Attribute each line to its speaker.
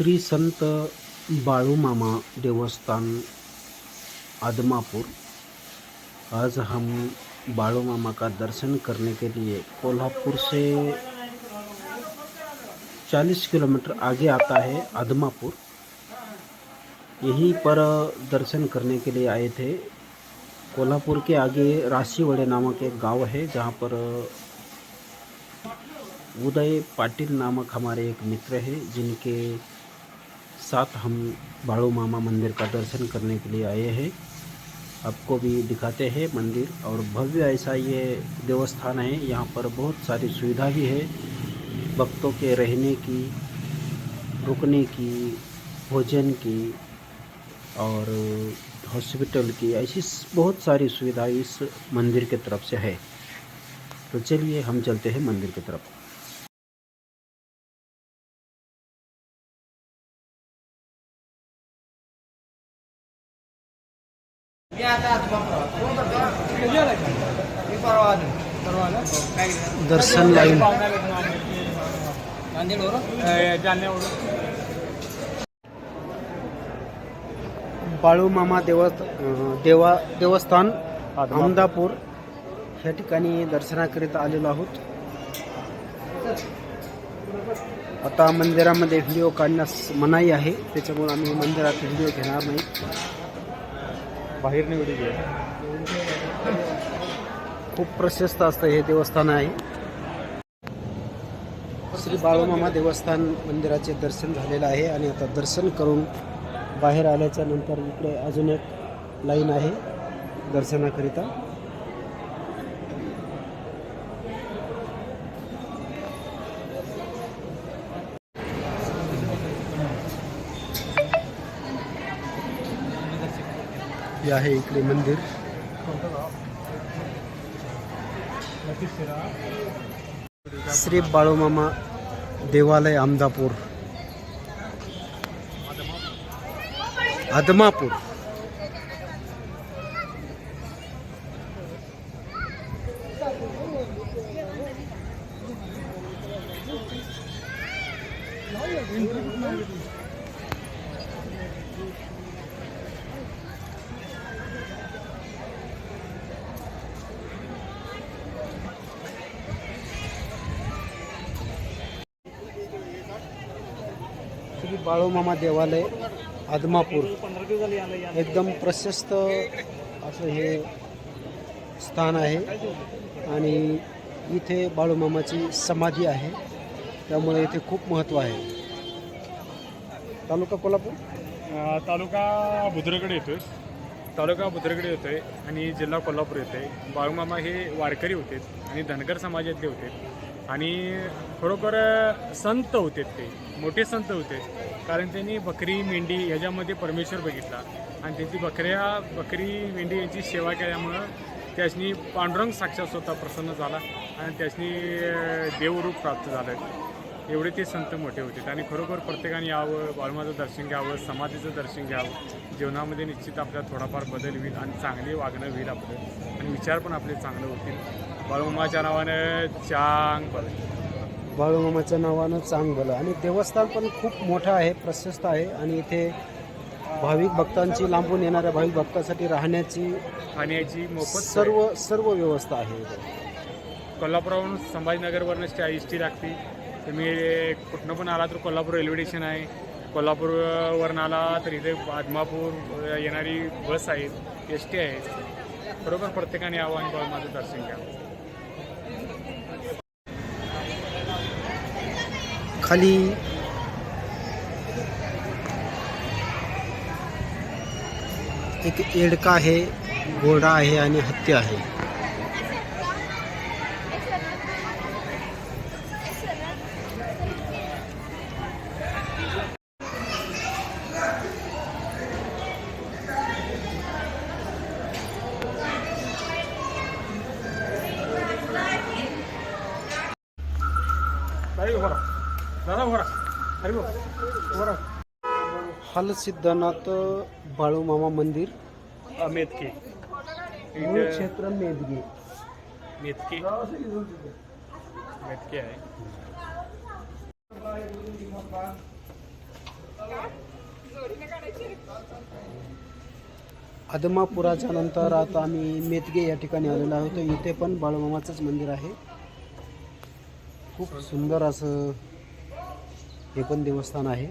Speaker 1: श्री संत बाळूमामा देवस्थान आदमापुर। आज हम बाळूमामा का दर्शन करने के लिए कोल्हापुर से 40 किलोमीटर आगे आता है आदमापुर। यहीं पर दर्शन करने के लिए आए थे। कोल्हापुर के आगे राशीवड़े नामक एक गांव है, जहां पर उदय पाटिल नामक हमारे एक मित्र हैं, जिनके साथ हम बाळूमामा मंदिर का दर्शन करने के लिए आए हैं। आपको भी दिखाते हैं मंदिर, और भव्य ऐसा ये देवस्थान है। यहाँ पर बहुत सारी सुविधा भी है, भक्तों के रहने की, रुकने की, भोजन की और हॉस्पिटल की, ऐसी बहुत सारी सुविधा इस मंदिर के तरफ से है। तो चलिए हम चलते हैं मंदिर की तरफ। दर्शन लाइन बाळूमामा देवस्थान अहमदापूर या ठिकाणी दर्शनाकरिता आलेलो आहोत। आता मंदिरामध्ये व्हिडिओ काढण्यास मनाई आहे, त्याच्यामुळे आम्ही मंदिरात व्हिडिओ घेणार नाही।
Speaker 2: बाहेर निवडी घ्या।
Speaker 1: खूप प्रशस्त असतं हे देवस्थान आहे। श्री बाळूमामा देवस्थान मंदिराचे दर्शन झालेलं आहे आणि आता दर्शन करून बाहेर आल्याच्या नंतर इकडे अजून एक लाईन आहे दर्शनाकरिता। हे आहे इकडे मंदिर। श्री बाळूमामा देवालय अहमदापूर आदमापूर। श्री बाळूमामा देवालय आदमापूर एकदम प्रशस्त असं हे स्थान आहे आणि इथे बाळूमामाची समाधी आहे, त्यामुळे इथे खूप महत्त्व आहे। तालुका कोल्हापूर,
Speaker 2: तालुका बुद्रुककडे येतोय आणि जिल्हा कोल्हापूर येतोय। बाळूमामा हे वारकरी होते आणि धनगर समाजातले होते आणि खरोखर संत होते, ते मोठे संत होते, कारण त्यांनी बकरी मेंढी ह्याच्यामध्ये परमेश्वर बघितला आणि त्यांची बकरी मेंढी यांची सेवा केल्यामुळं त्यासनी पांडुरंग साक्षात स्वतः प्रसन्न झाला आणि त्यासनी देवरूप प्राप्त झालं। एवढे ते संत मोठे होते आणि खरोखर प्रत्येकाने यावं, बाळूमाचं दर्शन घ्यावं, समाधीचं दर्शन घ्यावं। जीवनामध्ये निश्चित आपल्याला थोडाफार बदल होईल आणि चांगले वागणं होईल आपलं, आणि विचार पण आपले चांगले होतील। बाळूमामाच्या नावानं चांग भलं,
Speaker 1: बाळूमामाच्या नावानं चांग भलं। आणि देवस्थान पण खूप मोठं आहे, प्रशस्त आहे आणि इथे भाविक भक्तांची, लांबून येणाऱ्या भाविक भक्तांसाठी
Speaker 2: खाण्याची मोफत
Speaker 1: सर्व व्यवस्था आहे।
Speaker 2: कोल्हापुरावरून संभाजीनगरवरनं एस टी लागते। तुम्ही कुठनं पण आला तर कोल्हापूर रेल्वे स्टेशन आहे, कोल्हापूरवरून आला तर इथे आदमापूर येणारी बस आहे, एस टी आहे। बरोबर प्रत्येकाने यावं आणि बाळूमाचं दर्शन घ्यावं।
Speaker 1: खाली एक येडका आहे, घोडा आहे आणि हत्ती आहे। हल सिद्धनाथ बाळूमामा मंदिर,
Speaker 2: मेदके
Speaker 1: मूळ क्षेत्र मेदगे
Speaker 2: आहे।
Speaker 1: आदमापुराच्या नंतर आता आम्ही मेतगे या ठिकाणी आलेलो आहोत. इथे पण बाळूमामाचंच मंदिर आहे. खूप सुंदर असं हे पण देवस्थान आहे.